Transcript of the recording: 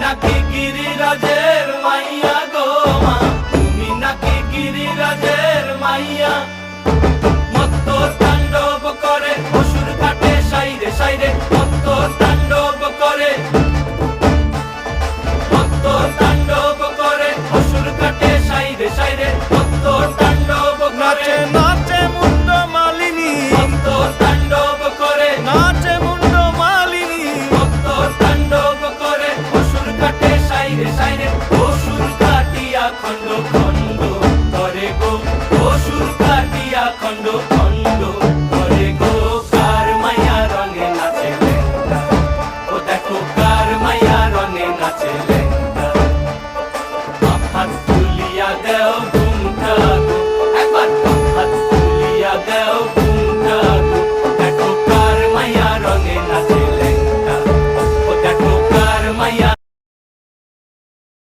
নাকি গিরিরাজের মাইয়া গো মা, তুমি নাকি গিরিরাজের মাইয়া। মত্ত তাণ্ডব করে অসুর কাটে সাইরে সাইরে, মত্ত তাণ্ডব করে, মত্ত তাণ্ডব করে অসুর কাটে সাইরে সাইরে, মত্ত তাণ্ডব করে। নাচে মুন্ড মালিনী, মত্ত তাণ্ডব করে, নাচে মুন্ড মালিনী, মত্ত তাণ্ডব করে অসুর কাটে সাইরে সাইরে, অসুর কাটিয়া খণ্ড খণ্ড করে গো, অসুর কাটিয়া খণ্ড খণ্ড করে গো। কার মায়া রঙে নাচে লেঙ্গা, ও দেখো কার মায়া রঙে নাচে লেঙ্গা।